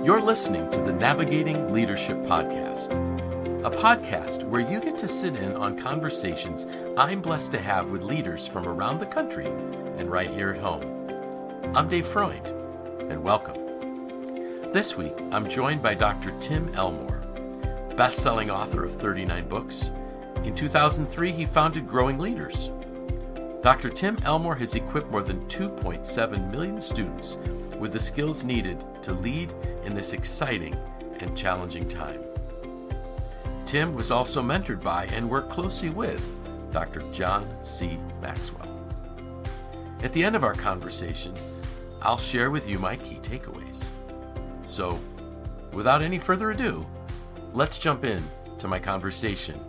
You're listening to the Navigating Leadership Podcast, a podcast where you get to sit in on conversations I'm blessed to have with leaders from around the country and right here at home. I'm Dave Freund, and welcome. This week, I'm joined by Dr. Tim Elmore, best-selling author of 39 books. In 2003, he founded Growing Leaders. Dr. Tim Elmore has equipped more than 2.7 million students with the skills needed to lead in this exciting and challenging time. Tim was also mentored by and worked closely with Dr. John C. Maxwell. At the end of our conversation, I'll share with you my key takeaways. So, without any further ado, let's jump in to my conversation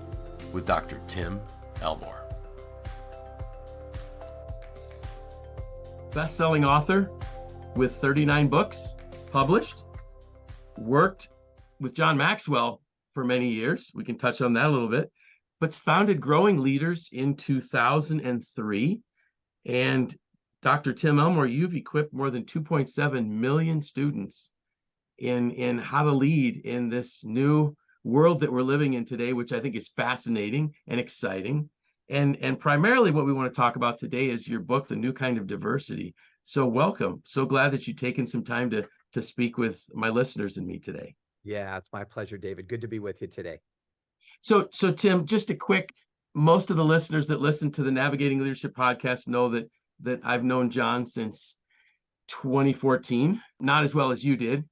with Dr. Tim Elmore. Best-selling author with 39 books published, worked with John Maxwell for many years. We can touch on that a little bit, but founded Growing Leaders in 2003. And Dr. Tim Elmore, you've equipped more than 2.7 million students in how to lead in this new world that we're living in today, which I think is fascinating and exciting. And primarily what we want to talk about today is your book, The New Kind of Diversity. So welcome. So glad that you've taken some time to speak with my listeners and me today. Yeah, it's my pleasure, David. Good to be with you today. So Tim, just a quick, most of the listeners that listen to the Navigating Leadership podcast know that I've known John since 2014, not as well as you did.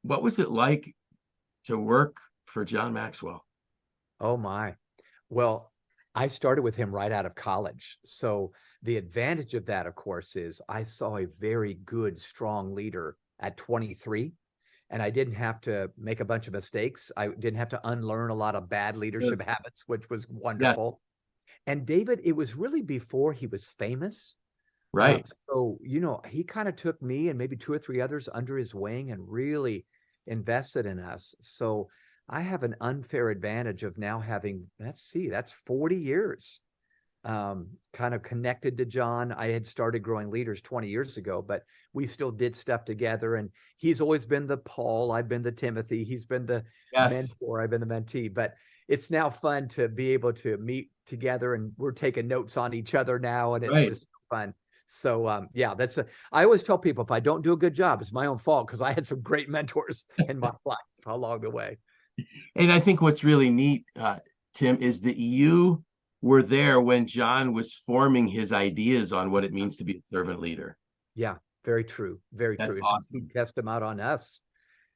What was it like to work for John Maxwell? Oh my. Well, I started with him right out of college. So the advantage of that, of course, is I saw a very good, strong leader at 23, and I didn't have to make a bunch of mistakes. I didn't have to unlearn a lot of bad leadership habits, which was wonderful. Yes. And David, it was really before he was famous. Right. So, he kind of took me and maybe two or three others under his wing and really invested in us. So I have an unfair advantage of now having, that's 40 years kind of connected to John. I had started Growing Leaders 20 years ago, but we still did stuff together. And he's always been the Paul, I've been the Timothy, he's been the mentor, I've been the mentee. But it's now fun to be able to meet together, and we're taking notes on each other now, and it's just fun. So I always tell people, if I don't do a good job, it's my own fault, because I had some great mentors in my life along the way. And I think what's really neat, Tim, is that you were there when John was forming his ideas on what it means to be a servant leader. Yeah, very true. Very That's true. Awesome. He tested them out on us.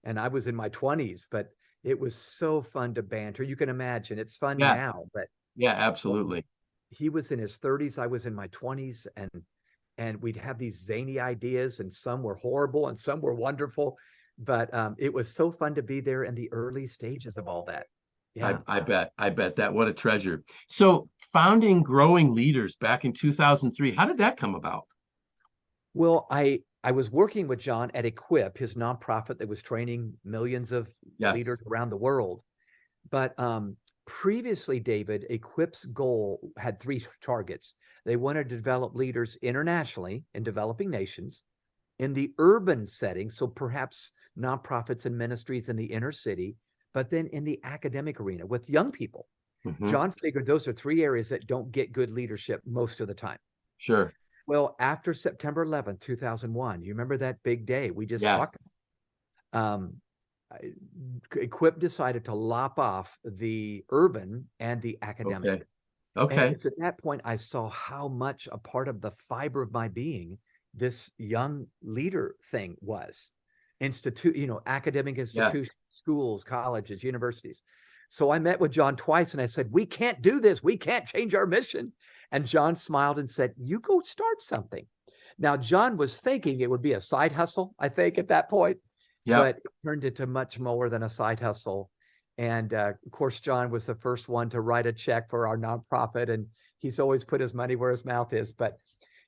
And I was in my 20s, but it was so fun to banter. You can imagine it's fun now, but yeah, absolutely. He was in his 30s. I was in my 20s, and we'd have these zany ideas, and some were horrible and some were wonderful. But it was so fun to be there in the early stages of all that. Yeah, I bet that. What a treasure. So founding Growing Leaders back in 2003, how did that come about? Well, I was working with John at Equip, his nonprofit that was training millions of leaders around the world. But previously, David, Equip's goal had three targets. They wanted to develop leaders internationally in developing nations, in the urban setting, so perhaps nonprofits and ministries in the inner city, but then in the academic arena with young people. Mm-hmm. John figured those are three areas that don't get good leadership most of the time. Sure. Well, after September 11th, 2001, you remember that big day we just talked about? Equip decided to lop off the urban and the academic. Okay. And it's at that point I saw how much a part of the fiber of my being this young leader thing was. Academic institutions, schools, colleges, universities. So I met with John twice and I said, we can't do this. We can't change our mission. And John smiled and said, you go start something. Now, John was thinking it would be a side hustle, I think, at that point. But it turned into much more than a side hustle. And of course, John was the first one to write a check for our nonprofit, and he's always put his money where his mouth is. But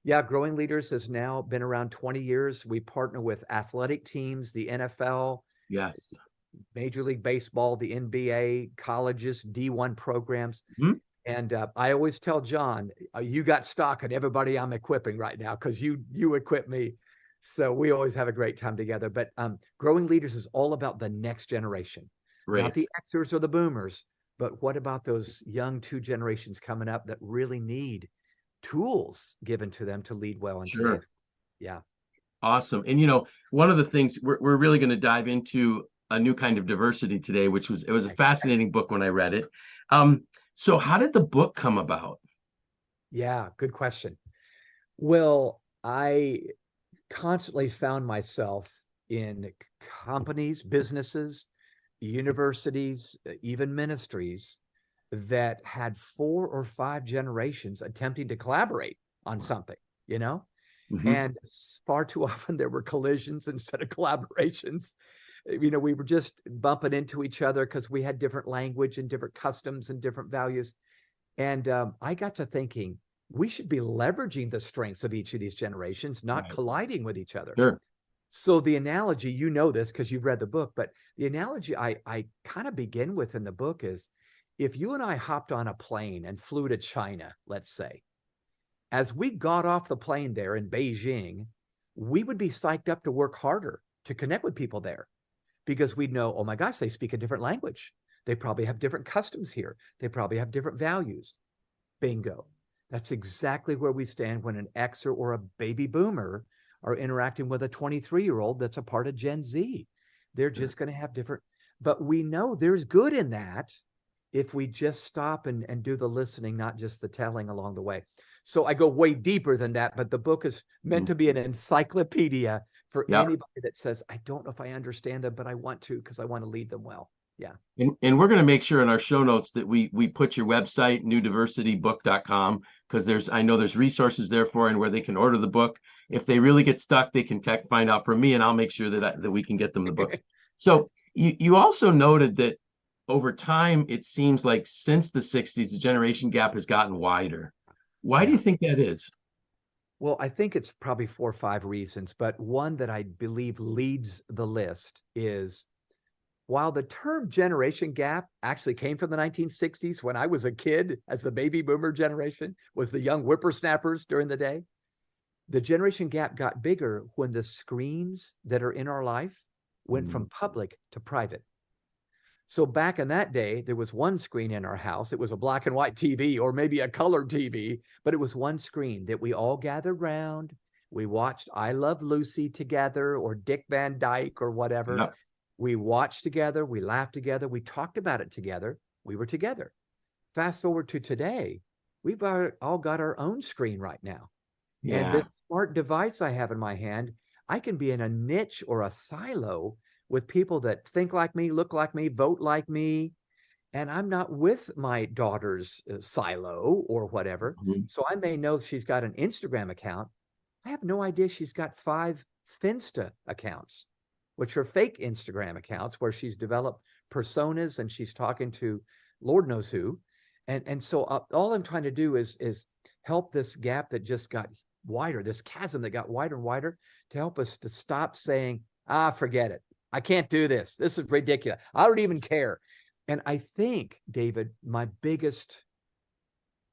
yeah, Growing Leaders has now been around 20 years. We partner with athletic teams, the NFL, Major League Baseball, the NBA, colleges, D1 programs. Mm-hmm. And I always tell John, you got stock in everybody I'm equipping right now, because you equip me. So we always have a great time together. But Growing Leaders is all about the next generation, not the Xers or the boomers, but what about those young two generations coming up that really need tools given to them to lead well in today's. Yeah. Awesome. And one of the things we're really going to dive into a new kind of diversity today, which was a fascinating book when I read it. So how did the book come about? Yeah, good question. Well, I constantly found myself in companies, businesses, universities, even ministries that had 4 or 5 generations attempting to collaborate on something, and far too often there were collisions instead of collaborations. We were just bumping into each other because we had different language and different customs and different values. And I got to thinking, we should be leveraging the strengths of each of these generations, not colliding with each other. Sure. So the analogy, this because you've read the book, but the analogy I kind of begin with in the book is, if you and I hopped on a plane and flew to China, let's say, as we got off the plane there in Beijing, we would be psyched up to work harder to connect with people there, because we'd know, oh my gosh, they speak a different language. They probably have different customs here. They probably have different values. Bingo. That's exactly where we stand when an Xer or a baby boomer are interacting with a 23-year-old that's a part of Gen Z. They're just going to have different, but we know there's good in that if we just stop and do the listening, not just the telling along the way. So I go way deeper than that, but the book is meant to be an encyclopedia for anybody that says, I don't know if I understand them, but I want to, because I want to lead them well. Yeah. And we're going to make sure in our show notes that we put your website, newdiversitybook.com, because I know there's resources there for and where they can order the book. If they really get stuck, they can find out from me, and I'll make sure that we can get them the books. So you also noted that over time, it seems like since the 60s, the generation gap has gotten wider. Why do you think that is? Well, I think it's probably 4 or 5 reasons, but one that I believe leads the list is, while the term generation gap actually came from the 1960s, when I was a kid, as the baby boomer generation was the young whippersnappers during the day, the generation gap got bigger when the screens that are in our life went from public to private. So back in that day, there was one screen in our house. It was a black and white TV, or maybe a color TV, but it was one screen that we all gathered around. We watched I Love Lucy together, or Dick Van Dyke, or whatever. Yep. We watched together. We laughed together. We talked about it together. We were together. Fast forward to today, we've all got our own screen right now. Yeah. And this smart device I have in my hand, I can be in a niche or a silo with people that think like me, look like me, vote like me, and I'm not with my daughter's silo or whatever. So I may know she's got an Instagram account. I have no idea she's got 5 Finsta accounts, which are fake Instagram accounts where she's developed personas and she's talking to Lord knows who. And so all I'm trying to do is help this gap that just got wider, this chasm that got wider and wider, to help us to stop saying, forget it. I can't do this. This is ridiculous. I don't even care. And I think, David, my biggest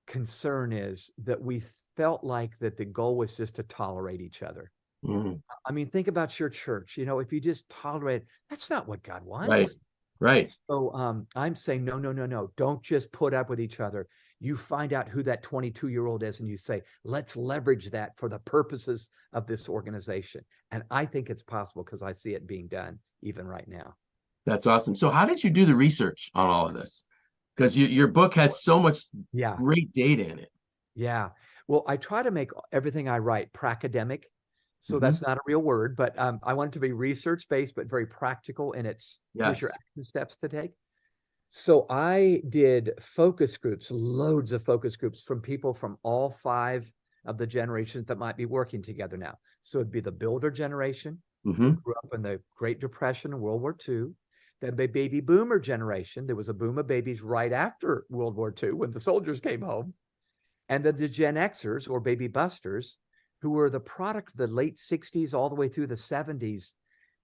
concern is that we felt like that the goal was just to tolerate each other. I mean, think about your church. If you just tolerate, that's not what God wants. Right. So I'm saying, no. Don't just put up with each other. You find out who that 22-year-old is, and you say, let's leverage that for the purposes of this organization. And I think it's possible, because I see it being done even right now. That's awesome. So how did you do the research on all of this? Because your book has so much great data in it. Yeah. Well, I try to make everything I write pracademic. So that's not a real word, but I want it to be research-based, but very practical in its here's your action steps to take. So I did focus groups, loads of focus groups from people from all 5 of the generations that might be working together now. So it'd be the builder generation, who grew up in the Great Depression and World War II. Then the baby boomer generation. There was a boom of babies right after World War II when the soldiers came home. And then the Gen Xers, or baby busters, who were the product of the late 60s all the way through the 70s,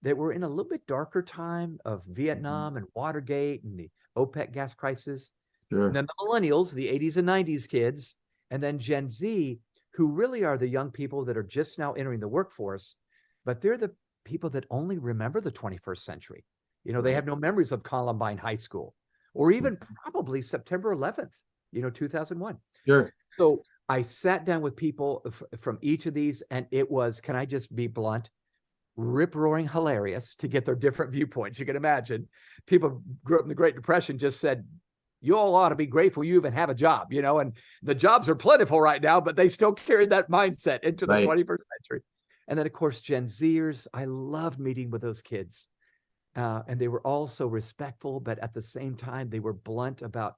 that were in a little bit darker time of Vietnam and Watergate and the OPEC gas crisis. And then the millennials, the 80s and 90s kids, and then Gen Z, who really are the young people that are just now entering the workforce. but they're the people that only remember the 21st century. You know, they Right. have no memories of Columbine High School or even probably September 11th, 2001. Sure. So I sat down with people from each of these, and it was, can I just be blunt, rip-roaring hilarious to get their different viewpoints. You can imagine people grew up in the Great Depression just said, you all ought to be grateful you even have a job, and the jobs are plentiful right now, but they still carried that mindset into the 21st century. And then, of course, Gen Zers, I loved meeting with those kids. And they were all so respectful, but at the same time, they were blunt about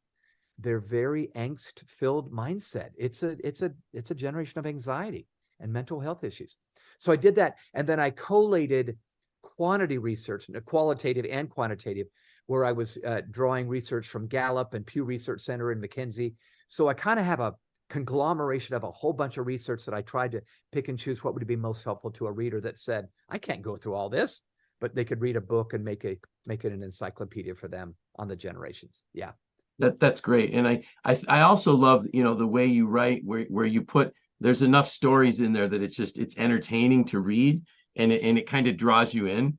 their very angst-filled mindset. It's a generation of anxiety and mental health issues. So I did that, and then I collated quantity research, qualitative and quantitative, where I was drawing research from Gallup and Pew Research Center and McKinsey. So I kind of have a conglomeration of a whole bunch of research that I tried to pick and choose what would be most helpful to a reader that said, I can't go through all this, but they could read a book and make it an encyclopedia for them on the generations. Yeah. That's great. And I also love, the way you write, where you put, there's enough stories in there that it's entertaining to read, and it kind of draws you in.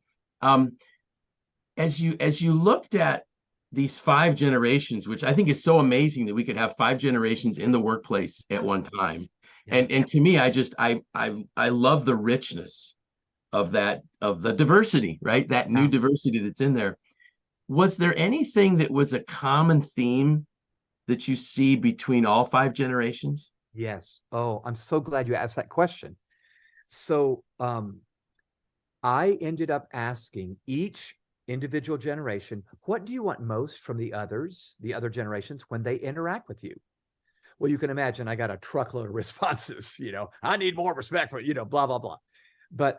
As you looked at these 5 generations, which I think is so amazing that we could have 5 generations in the workplace at one time. Yeah. And to me, I love the richness of the diversity, right? That new diversity that's in there. Was there anything that was a common theme that you see between all 5 generations? Yes. Oh, I'm so glad you asked that question. So I ended up asking each individual generation, what do you want most from the other generations when they interact with you? Well, you can imagine I got a truckload of responses, I need more respect for, blah, blah, blah. But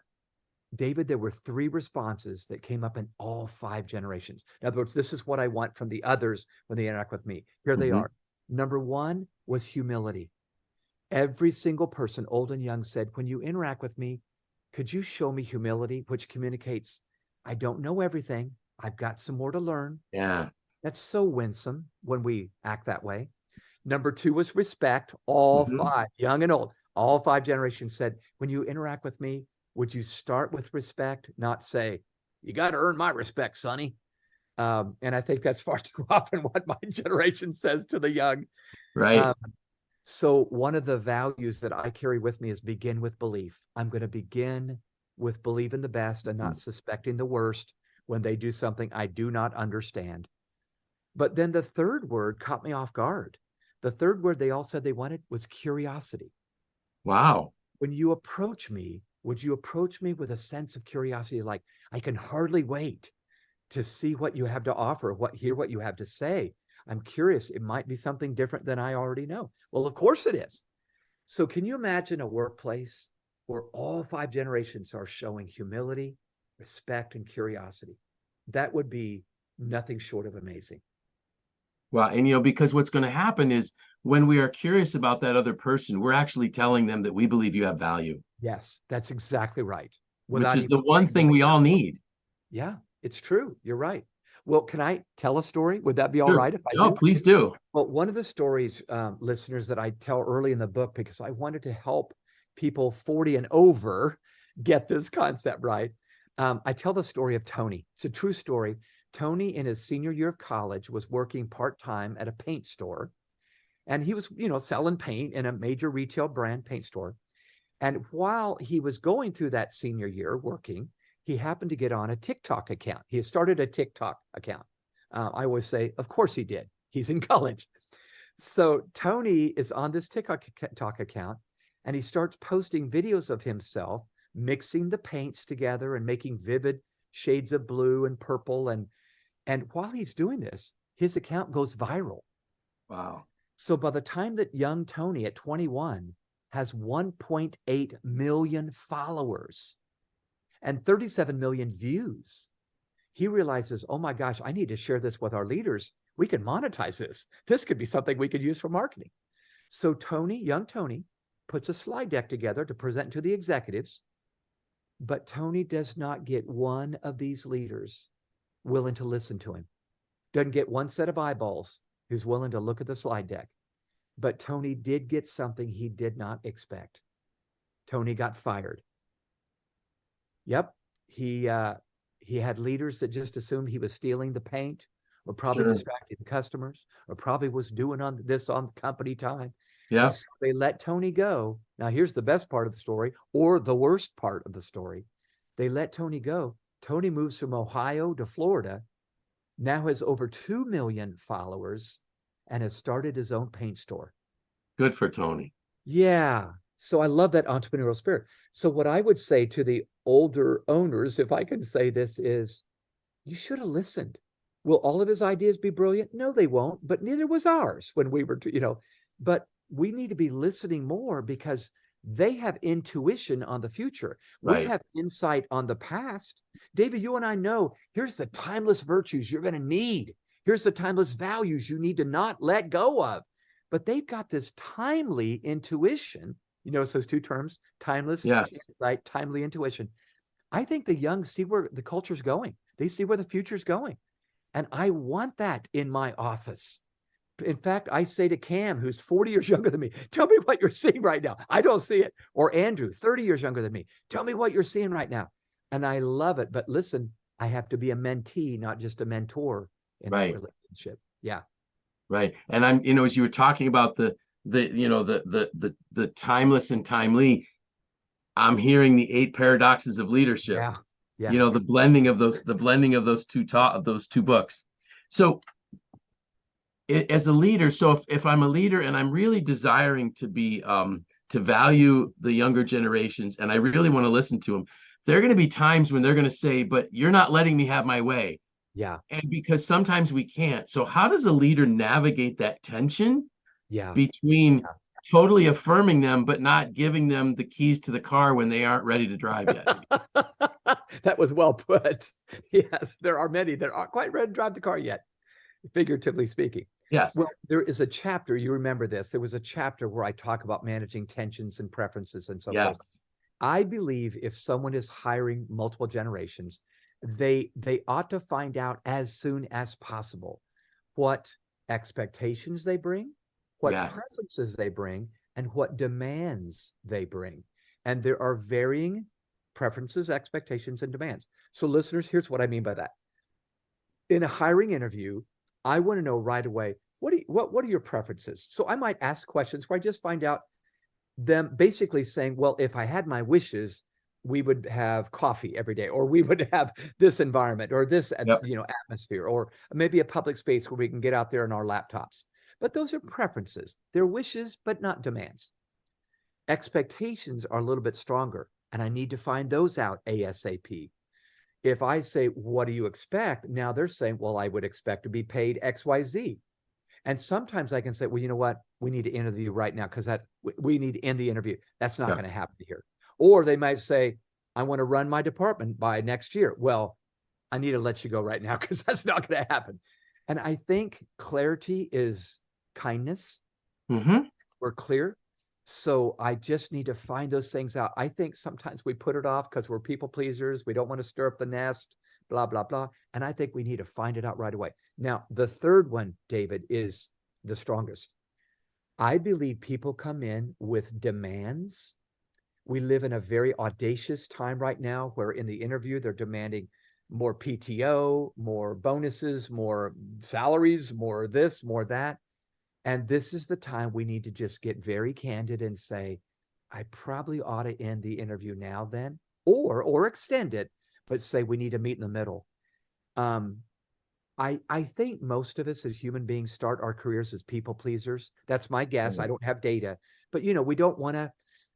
David, there were 3 responses that came up in all 5 generations. In other words, this is what I want from the others when they interact with me. Here they are. Number 1 was humility. Every single person, old and young, said, when you interact with me, could you show me humility, which communicates, I don't know everything. I've got some more to learn. Yeah. That's so winsome when we act that way. Number 2 was respect. All 5, young and old, all 5 generations said, when you interact with me, would you start with respect, not say, you got to earn my respect, Sonny? And I think that's far too often what my generation says to the young. Right. So one of the values that I carry with me is begin with belief. I'm going to begin with believing the best and not suspecting the worst when they do something I do not understand. But then the third word caught me off guard. The third word they all said they wanted was curiosity. Wow. When you approach me, would you approach me with a sense of curiosity? Like, I can hardly wait to see what you have to offer, hear what you have to say. I'm curious. It might be something different than I already know. Well, of course it is. So can you imagine a workplace where all 5 generations are showing humility, respect, and curiosity? That would be nothing short of amazing. Well, and because what's going to happen is when we are curious about that other person, we're actually telling them that we believe you have value. Yes, that's exactly right. Which is the one thing we all need. Yeah, it's true. You're right. Well, can I tell a story? Would that be all right if I do? Oh, please do. Well, one of the stories, listeners, that I tell early in the book, because I wanted to help people 40 and over get this concept right. I tell the story of Tony. It's a true story. Tony, in his senior year of college, was working part-time at a paint store. And he was, selling paint in a major retail brand paint store. And while he was going through that senior year working, he happened to get on a TikTok account. He had started a TikTok account. I always say, of course he did. He's in college. So Tony is on this TikTok account, and he starts posting videos of himself mixing the paints together and making vivid shades of blue and purple. And while he's doing this, his account goes viral. Wow. So by the time that young Tony at 21 has 1.8 million followers and 37 million views, he realizes, oh my gosh, I need to share this with our leaders. We can monetize this. This could be something we could use for marketing. So Tony, young Tony, puts a slide deck together to present to the executives, but Tony does not get one of these leaders willing to listen to him. Doesn't get one set of eyeballs who's willing to look at the slide deck. But Tony did get something he did not expect. Tony got fired. Yep. He had leaders that just assumed he was stealing the paint, or probably Sure. distracting the customers, or probably was doing on company time. Yeah. And so they let Tony go. Now, here's the best part of the story, or the worst part of the story. They let Tony go. Tony moves from Ohio to Florida, now has over 2 million followers, and has started his own paint store. Good for Tony. Yeah. So I love that entrepreneurial spirit. So what I would say to the older owners, if I can say this, is you should have listened. Will all of his ideas be brilliant? No, they won't, but neither was ours when we were, but we need to be listening more because they have intuition on the future. Right. We have insight on the past. David, you and I know, here's the timeless virtues you're going to need. Here's the timeless values you need to not let go of. But they've got this timely intuition. You notice those two terms, timeless insight, timely intuition. I think the young see where the culture's going. They see where the future's going. And I want that in my office. In fact, I say to Cam, who's 40 years younger than me, tell me what you're seeing right now. I don't see it. Or Andrew, 30 years younger than me. Tell me what you're seeing right now. And I love it. But listen, I have to be a mentee, not just a mentor in that relationship. Yeah. Right. And I'm, as you were talking about the timeless and timely, I'm hearing the 8 paradoxes of leadership. Yeah. Yeah. The blending of those two books. So as a leader, so if I'm a leader and I'm really desiring to be to value the younger generations, and I really want to listen to them, there are going to be times when they're going to say, but you're not letting me have my way. Yeah. And because sometimes we can't. So how does a leader navigate that tension between totally affirming them, but not giving them the keys to the car when they aren't ready to drive yet? That was well put. Yes, there are many that aren't quite ready to drive the car yet, figuratively speaking. Yes. Well, there is a chapter, you remember this, there was a chapter where I talk about managing tensions and preferences and so forth. I believe if someone is hiring multiple generations, they ought to find out as soon as possible what expectations they bring, what preferences they bring, and what demands they bring. And there are varying preferences, expectations, and demands. So listeners, here's what I mean by that. In a hiring interview, I want to know right away, what are your preferences? So I might ask questions where I just find out them basically saying, well, if I had my wishes, we would have coffee every day, or we would have this environment, or this atmosphere, or maybe a public space where we can get out there on our laptops. But those are preferences. They're wishes, but not demands. Expectations are a little bit stronger, and I need to find those out ASAP. If I say, what do you expect? Now they're saying, well, I would expect to be paid XYZ. And sometimes I can say, well, you know what? We need to interview right now because we need to end the interview. That's not going to happen here. Or they might say, I want to run my department by next year. Well, I need to let you go right now because that's not going to happen. And I think clarity is kindness. We're clear. So I just need to find those things out. I think sometimes we put it off because we're people pleasers. We don't want to stir up the nest, blah, blah, blah. And I think we need to find it out right away. Now, the third one, David, is the strongest. I believe people come in with demands. We live in a very audacious time right now where in the interview, they're demanding more PTO, more bonuses, more salaries, more this, more that. And this is the time we need to just get very candid and say, I probably ought to end the interview now then, or extend it, but say we need to meet in the middle. I think most of us as human beings start our careers as people pleasers. That's my guess. I don't have data, but we don't want to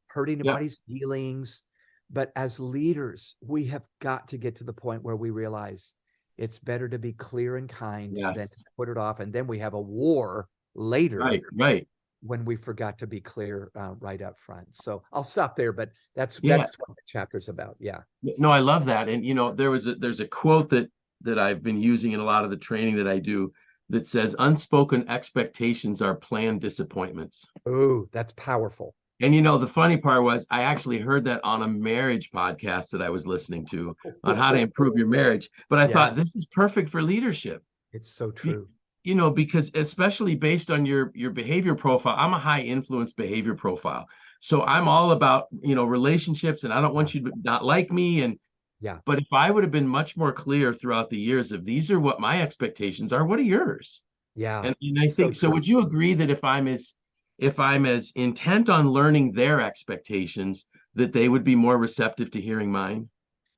hurt anybody's feelings. But as leaders, we have got to get to the point where we realize it's better to be clear and kind than to put it off. And then we have a war later, right, when we forgot to be clear right up front. So I'll stop there, but that's what the chapter's about. No, I love that. And there's a quote that I've been using in a lot of the training that I do that says unspoken expectations are planned disappointments. Oh, that's powerful. And the funny part was I actually heard that on a marriage podcast that I was listening to on how to improve your marriage. But I thought this is perfect for leadership. It's so true. Because especially based on your behavior profile, I'm a high influence behavior profile. So I'm all about, relationships, and I don't want you to not like me. And Yeah. But if I would have been much more clear throughout the years of these are what my expectations are, what are yours? Yeah. And I So think so. true. Would you agree that if I'm as intent on learning their expectations, that they would be more receptive to hearing mine?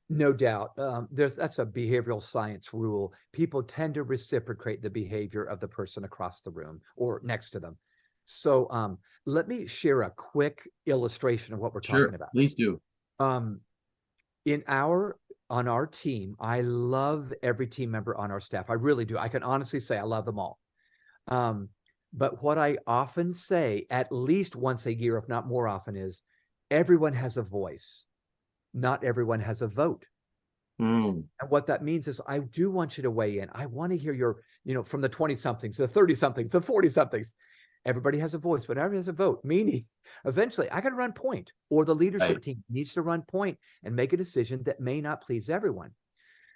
No doubt. That's a behavioral science rule. People tend to reciprocate the behavior of the person across the room or next to them. So let me share a quick illustration of what we're talking Sure, about. please do. Um, on our team, I love every team member on our staff. I really do. I can honestly say I love them all. Um, but what I often say, at least once a year, if not more often, is everyone has a voice. Not everyone has a vote. Mm, And what that means is I do want you to weigh in. I want to hear your, from the 20 somethings, the 30 somethings, the 40 somethings. Everybody has a voice, but everybody has a vote, meaning eventually I got to run point, or the leadership right. team needs to run point and make a decision that may not please everyone.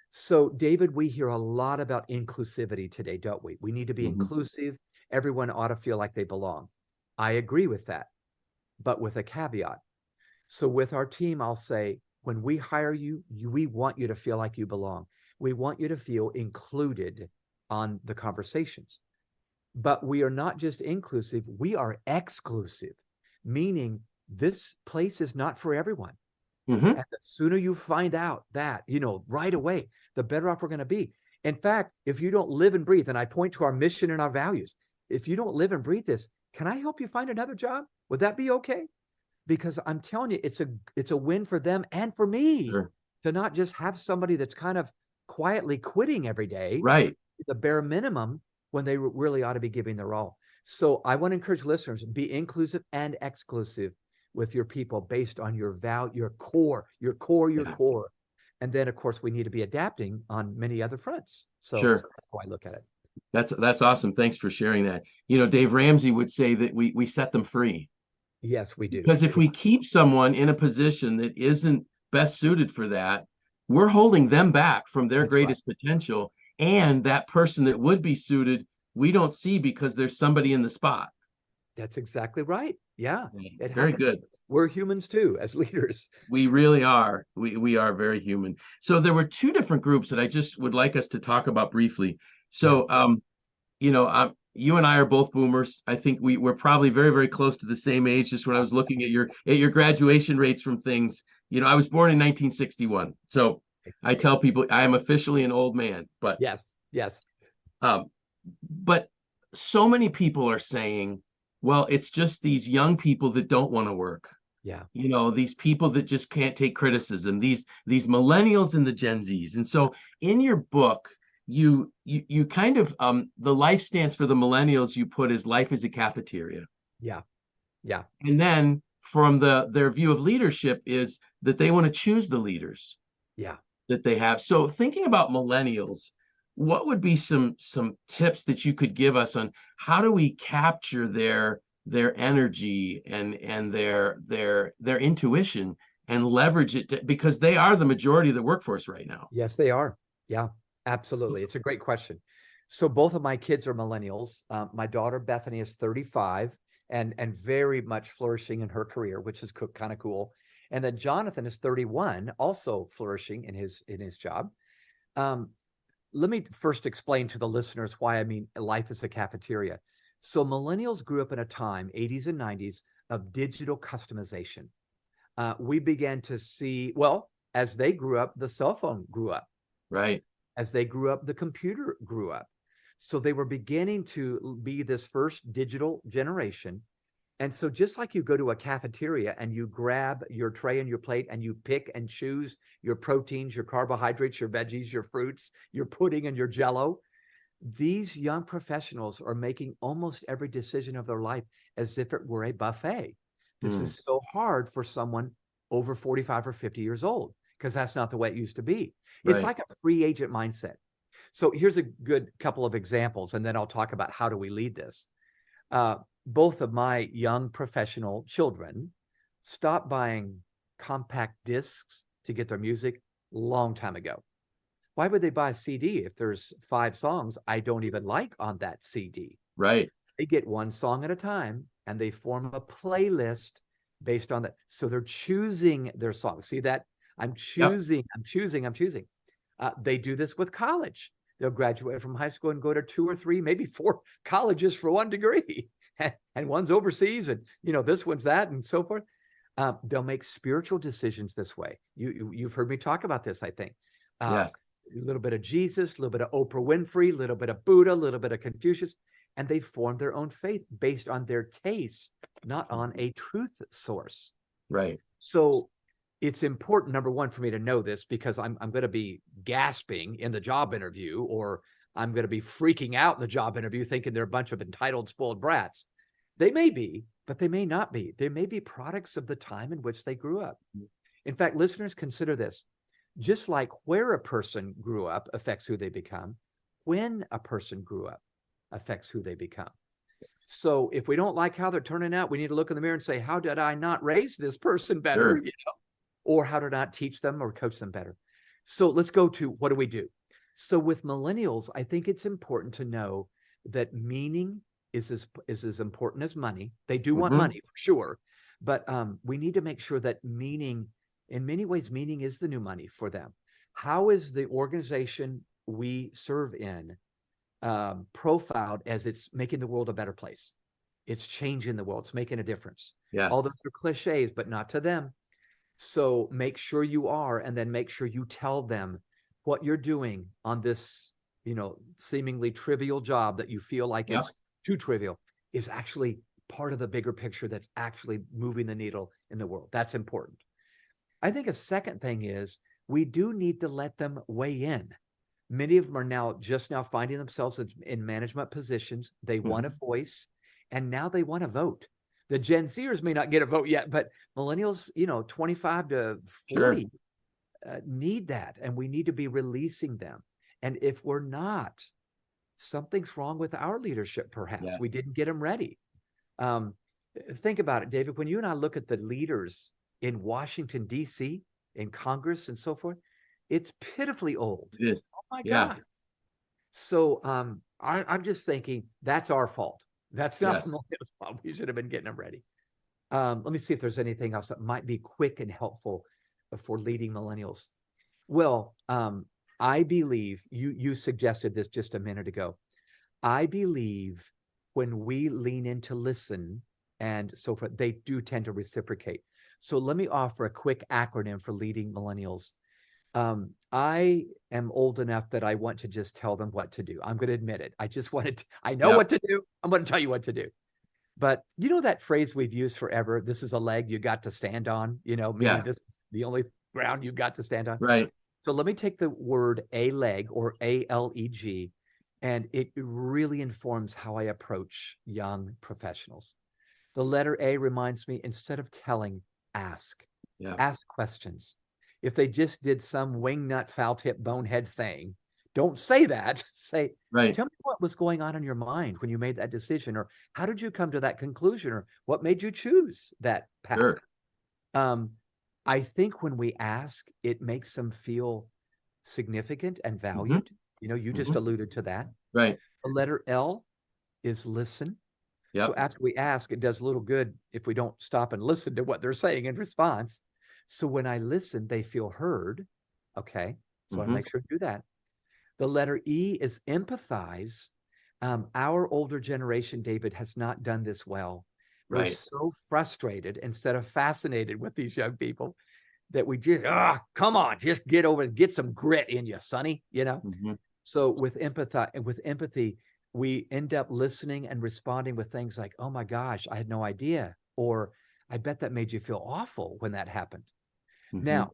So, David, we hear a lot about inclusivity today, don't we? We need to be Mhm. inclusive. Everyone ought to feel like they belong. I agree with that, but with a caveat. So with our team, I'll say, when we hire you, we want you to feel like you belong. We want you to feel included on the conversations. But we are not just inclusive, we are exclusive, meaning this place is not for everyone. Mhm. And the sooner you find out that, right away, the better off we're going to be. In fact, if you don't live and breathe, and I point to our mission and our values, if you don't live and breathe this, can I help you find another job? Would that be okay? Because I'm telling you, it's a win for them and for me Sure. to not just have somebody that's kind of quietly quitting every day, Right. the bare minimum, when they really ought to be giving their all. So I want to encourage listeners, be inclusive and exclusive with your people based on your value, your Yeah. core. And then, of course, we need to be adapting on many other fronts. So Sure. that's how I look at it. That's awesome. Thanks for sharing that. Dave Ramsey would say that we set them free. Yes, we do. Because if we keep someone in a position that isn't best suited for that, we're holding them back from their That's right. greatest potential. And that person that would be suited, we don't see because there's somebody in the spot. That's exactly right. Yeah, it Very happens. good. We're humans too, as leaders. We really are. We are very human. So there were two different groups that I just would like us to talk about briefly. Yeah. So you and I are both boomers. I think we're probably very, very close to the same age. Just when I was looking at your graduation rates from things, I was born in 1961. So I tell people I am officially an old man, but Yes. Yes. um, but so many people are saying, well, it's just these young people that don't want to work. Yeah. These people that just can't take criticism, these millennials and the Gen Zs. And so in your book, you kind of the life stance for the millennials you put is life is a cafeteria. Yeah. Yeah. And then from their view of leadership is that they want to choose the leaders Yeah. that they have. So thinking about millennials, what would be some tips that you could give us on how do we capture their energy and their intuition and leverage it because they are the majority of the workforce right now? Yes, they are. Yeah, absolutely. It's a great question. So both of my kids are millennials. My daughter Bethany is 35 and very much flourishing in her career, which is kind of cool. And then Jonathan is 31, also flourishing in his job. Let me first explain to the listeners why I mean life is a cafeteria. So millennials grew up in a time, 80s and 90s, of digital customization. We began to see, well, as they grew up, the cell phone grew up. Right. As they grew up, the computer grew up. So they were beginning to be this first digital generation. And so just like you go to a cafeteria and you grab your tray and your plate and you pick and choose your proteins, your carbohydrates, your veggies, your fruits, your pudding and your jello, these young professionals are making almost every decision of their life as if it were a buffet. This is so hard for someone over 45 or 50 years old because that's not the way it used to be. It's Right. like a free agent mindset. So here's a good couple of examples, and then I'll talk about how do we lead this. Both of my young professional children stopped buying compact discs to get their music long time ago. Why would they buy a CD if there's 5 songs I don't even like on that CD? Right. They get one song at a time and they form a playlist based on that. So they're choosing their songs. See that? I'm choosing. They do this with college. They'll graduate from high school and go to 2 or 3, maybe 4 colleges for one degree, and one's overseas, and this one's that, and so forth. They'll make spiritual decisions this way. You've heard me talk about this, I think. Yes. A little bit of Jesus, a little bit of Oprah Winfrey, a little bit of Buddha, a little bit of Confucius, and they form their own faith based on their taste, not on a truth source. Right. So it's important, number one, for me to know this, because I'm going to be gasping in the job interview, or I'm going to be freaking out in the job interview thinking they're a bunch of entitled, spoiled brats. They may be, but they may not be. They may be products of the time in which they grew up. In fact, listeners, consider this. Just like where a person grew up affects who they become, when a person grew up affects who they become. So if we don't like how they're turning out, we need to look in the mirror and say, how did I not raise this person better? Sure. Or how did I not teach them or coach them better? So let's go to, what do we do? So with millennials, I think it's important to know that meaning is as important as money. They do want money for sure, but we need to make sure that meaning, in many ways, meaning is the new money for them. How is the organization we serve in profiled as it's making the world a better place? It's changing the world. It's making a difference. Yes. All those are cliches, but not to them. So make sure you are, and then make sure you tell them what you're doing on this, seemingly trivial job that you feel like it's too trivial, is actually part of the bigger picture that's actually moving the needle in the world. That's important. I think a second thing is we do need to let them weigh in. Many of them are just now finding themselves in management positions. They want a voice, and now they want to vote. The Gen Zers may not get a vote yet, but millennials, 25 to 40 need that, and we need to be releasing them. And if we're not, something's wrong with our leadership, perhaps. Yes. We didn't get them ready. Think about it, David. When you and I look at the leaders in Washington, D.C., in Congress and so forth, it's pitifully old. It is. Oh, my God. So I'm just thinking that's our fault. That's not the millennials' fault. We should have been getting them ready. Let me see if there's anything else that might be quick and helpful for leading millennials. Well, I believe you suggested this just a minute ago. I believe when we lean in to listen and so forth, they do tend to reciprocate. So let me offer a quick acronym for leading millennials. I am old enough that I want to just tell them what to do. I'm going to admit it. I know what to do. I'm going to tell you what to do. But that phrase we've used forever, this is a leg you got to stand on, meaning this is the only ground you've got to stand on. Right. So let me take the word a leg, or ALEG, and it really informs how I approach young professionals. The letter A reminds me, instead of telling, ask. Ask questions. If they just did some wingnut, foul-tip, bonehead thing, don't say that. Say, tell me what was going on in your mind when you made that decision, or how did you come to that conclusion, or what made you choose that path? Sure. I think when we ask, it makes them feel significant and valued. You just alluded to that. Right. The letter L is listen. So after we ask, it does a little good if we don't stop and listen to what they're saying in response. So when I listen, they feel heard. Okay. So I make sure to do that. The letter E is empathize. Our older generation, David, has not done this well. We're so frustrated instead of fascinated with these young people that we just, come on, just get some grit in you, sonny, So with empathy, we end up listening and responding with things like, oh my gosh, I had no idea. Or I bet that made you feel awful when that happened. Now,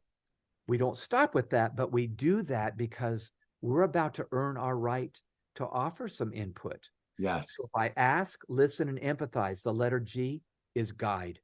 we don't stop with that, but we do that because we're about to earn our right to offer some input. Yes. So if I ask, listen, and empathize, the letter G is guide.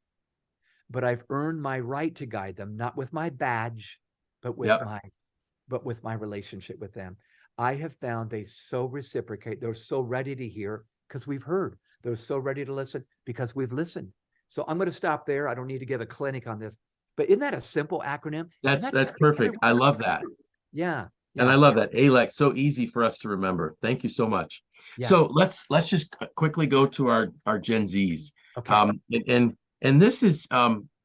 But I've earned my right to guide them, not with my badge, but with my relationship with them. I have found they so reciprocate. They're so ready to hear because we've heard. They're so ready to listen because we've listened. So I'm going to stop there. I don't need to give a clinic on this, but isn't that a simple acronym? That's perfect. I love that. Yeah. And I love that. ALEC, so easy for us to remember. Thank you so much. So let's just quickly go to our Gen Zs. Okay. And this is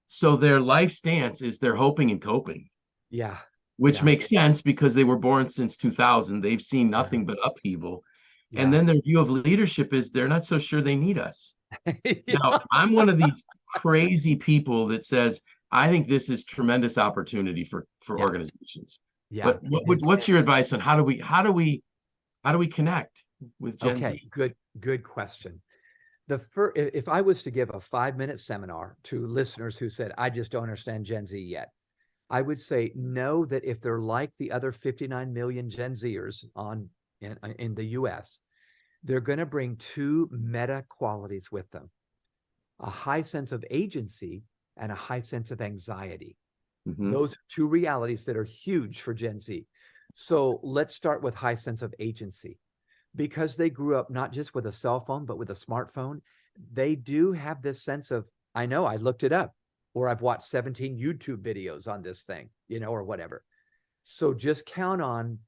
so their life stance is they're hoping and coping. Yeah. which Yeah. makes sense because they were born since 2000. They've seen nothing Yeah. but upheaval. And Yeah. then their view of leadership is they're not so sure they need us. Now, Yeah. I'm one of these crazy people that says, I think this is tremendous opportunity for Yeah. organizations. Yeah. But It is. what's your advice on how do we connect with Gen Okay. Z? Good question. If I was to give a 5-minute seminar to listeners who said, I just don't understand Gen Z yet, I would say, know that if they're like the other 59 million Gen Zers in the US, they're going to bring two meta qualities with them: a high sense of agency and a high sense of anxiety. Mm-hmm. Those are two realities that are huge for Gen Z. So let's start with high sense of agency. Because they grew up not just with a cell phone, but with a smartphone, they do have this sense of, I know, I looked it up, or I've watched 17 YouTube videos on this thing, or whatever. So just count on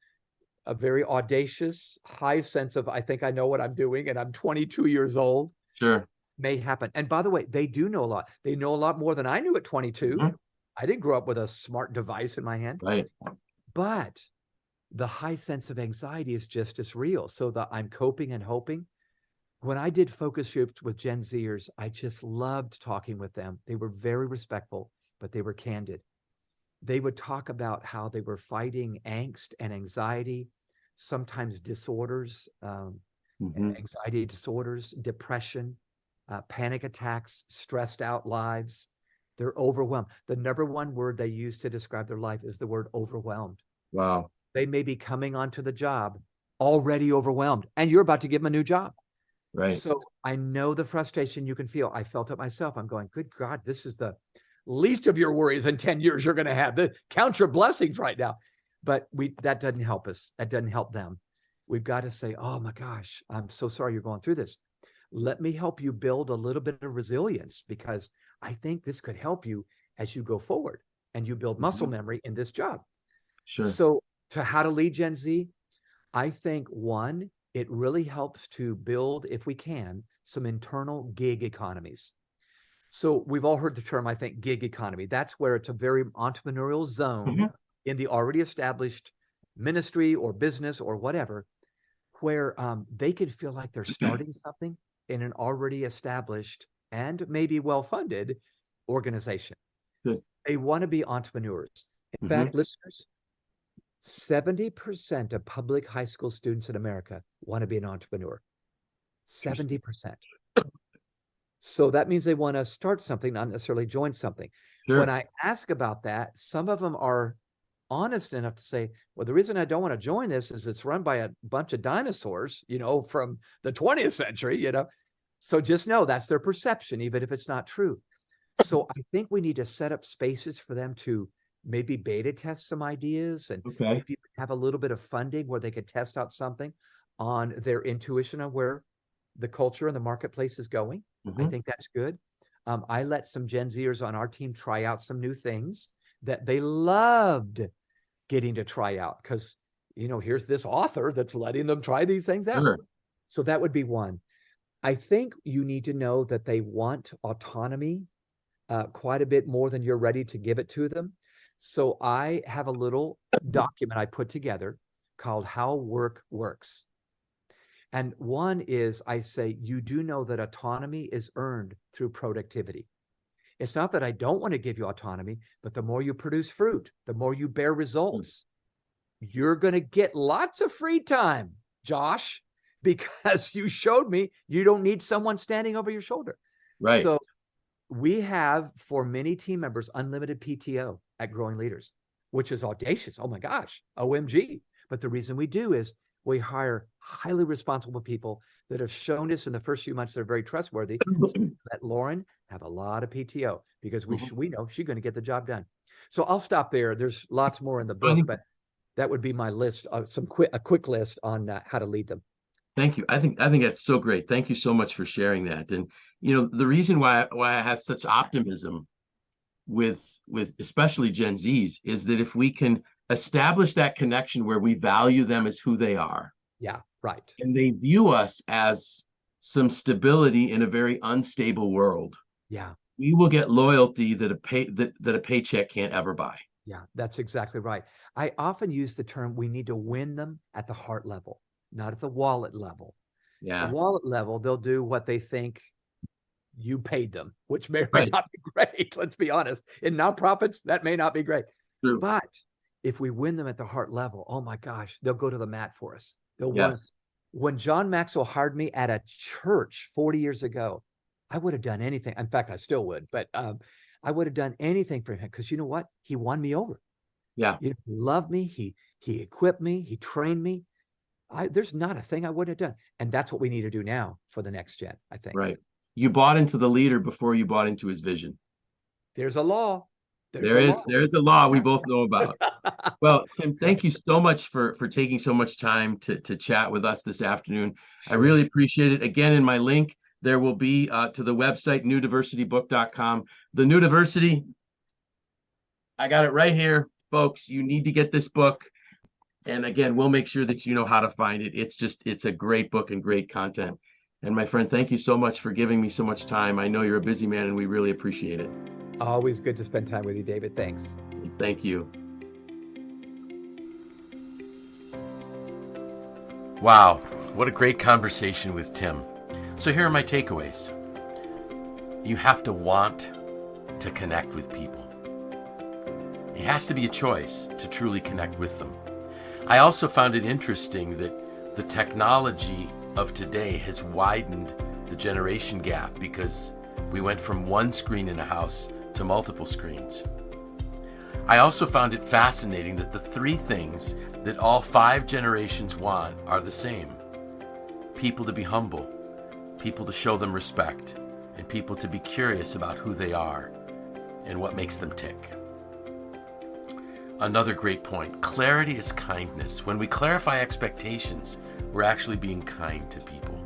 a very audacious, high sense of, I think I know what I'm doing, and I'm 22 years old. Sure. May happen. And by the way, they do know a lot. They know a lot more than I knew at 22. Mm-hmm. I didn't grow up with a smart device in my hand. Right. But the high sense of anxiety is just as real. So the I'm coping and hoping. When I did focus groups with Gen Zers, I just loved talking with them. They were very respectful, but they were candid. They would talk about how they were fighting angst and anxiety, sometimes disorders, Mm-hmm. anxiety disorders, depression, panic attacks, stressed out lives. They're overwhelmed. The number one word they use to describe their life is the word overwhelmed. Wow. They may be coming onto the job already overwhelmed, and you're about to give them a new job. Right. So I know the frustration you can feel. I felt it myself. I'm going, good God, this is the least of your worries in 10 years you're going to have. Count your blessings right now. But that doesn't help us. That doesn't help them. We've got to say, oh my gosh, I'm so sorry you're going through this. Let me help you build a little bit of resilience, because I think this could help you as you go forward and you build muscle memory in this job. Sure. So to how to lead Gen Z, I think, one, it really helps to build, if we can, some internal gig economies. So we've all heard the term, I think, gig economy. That's where it's a very entrepreneurial zone in the already established ministry or business or whatever, where they could feel like they're starting something in an already established and maybe well-funded organization. Good. They want to be entrepreneurs. In fact, listeners, 70% of public high school students in America want to be an entrepreneur. 70%. So that means they want to start something, not necessarily join something. Sure. When I ask about that, some of them are honest enough to say, well, the reason I don't want to join this is it's run by a bunch of dinosaurs, from the 20th century, So just know that's their perception, even if it's not true. So I think we need to set up spaces for them to maybe beta test some ideas and maybe have a little bit of funding where they could test out something on their intuition of where the culture and the marketplace is going. I think that's good. I let some Gen Zers on our team try out some new things that they loved getting to try out, because, here's this author that's letting them try these things out. Sure. So that would be one. I think you need to know that they want autonomy quite a bit more than you're ready to give it to them. So I have a little document I put together called How Work Works. And one is, I say, you do know that autonomy is earned through productivity. It's not that I don't want to give you autonomy, but the more you produce fruit, the more you bear results, you're going to get lots of free time, Josh, because you showed me you don't need someone standing over your shoulder. Right. So we have, for many team members, unlimited PTO at Growing Leaders, which is audacious. Oh my gosh, OMG. But the reason we do is we hire highly responsible people that have shown us in the first few months they're very trustworthy. So let Lauren have a lot of PTO, because we know she's going to get the job done. So I'll stop there. There's lots more in the book, but that would be my list of a quick list on how to lead them. Thank you. I think that's so great. Thank you so much for sharing that. And the reason why I have such optimism with especially Gen Zs is that if we can establish that connection where we value them as who they are. Yeah, right. And they view us as some stability in a very unstable world. Yeah. We will get loyalty that a paycheck can't ever buy. Yeah, that's exactly right. I often use the term, we need to win them at the heart level, not at the wallet level. The Yeah. wallet level, they'll do what they think you paid them, which may or may Right. not be great. Let's be honest. In nonprofits, that may not be great. True. But if we win them at the heart level, oh my gosh, they'll go to the mat for us. They'll want. Yes. When John Maxwell hired me at a church 40 years ago, I would have done anything. In fact, I still would, but I would have done anything for him because you know what? He won me over. Yeah. He loved me. He equipped me. He trained me. There's not a thing I wouldn't have done. And that's what we need to do now for the next gen, I think. Right. You bought into the leader before you bought into his vision. There's a law. There's a law we both know about. Well, Tim, thank you so much for taking so much time to chat with us this afternoon. Sure. I really appreciate it. Again, in my link, there will be to the website, newdiversitybook.com. The New Diversity, I got it right here, folks. You need to get this book. And again, we'll make sure that you know how to find it. It's a great book and great content. And my friend, thank you so much for giving me so much time. I know you're a busy man and we really appreciate it. Always good to spend time with you, David. Thanks. Thank you. Wow, what a great conversation with Tim. So here are my takeaways. You have to want to connect with people. It has to be a choice to truly connect with them. I also found it interesting that the technology of today has widened the generation gap because we went from one screen in a house to multiple screens. I also found it fascinating that the three things that all 5 generations want are the same. People to be humble, people to show them respect, and people to be curious about who they are and what makes them tick. Another great point, clarity is kindness. When we clarify expectations, we're actually being kind to people.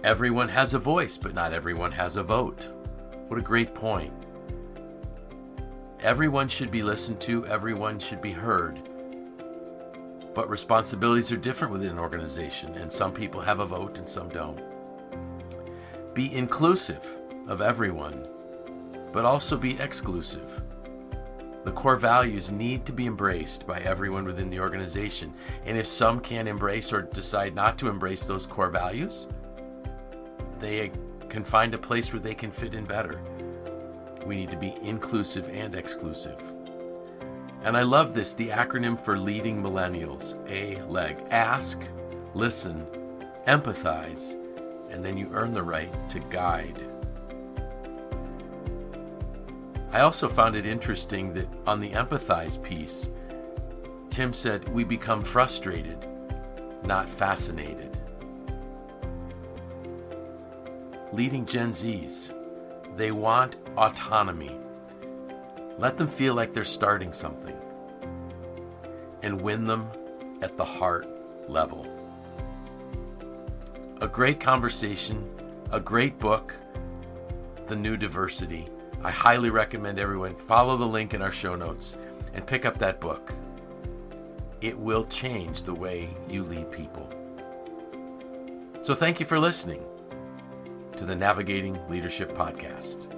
Everyone has a voice, but not everyone has a vote. What a great point. Everyone should be listened to, everyone should be heard. But responsibilities are different within an organization, and some people have a vote and some don't. Be inclusive of everyone, but also be exclusive. The core values need to be embraced by everyone within the organization. And if some can't embrace or decide not to embrace those core values, they can find a place where they can fit in better. We need to be inclusive and exclusive. And I love this, the acronym for leading millennials, ALEG. Ask, listen, empathize, and then you earn the right to guide. I also found it interesting that on the empathize piece, Tim said we become frustrated, not fascinated. Leading Gen Zs, they want autonomy. Let them feel like they're starting something and win them at the heart level. A great conversation, a great book, The New Diversity. I highly recommend everyone follow the link in our show notes and pick up that book. It will change the way you lead people. So thank you for listening to the Navigating Leadership Podcast.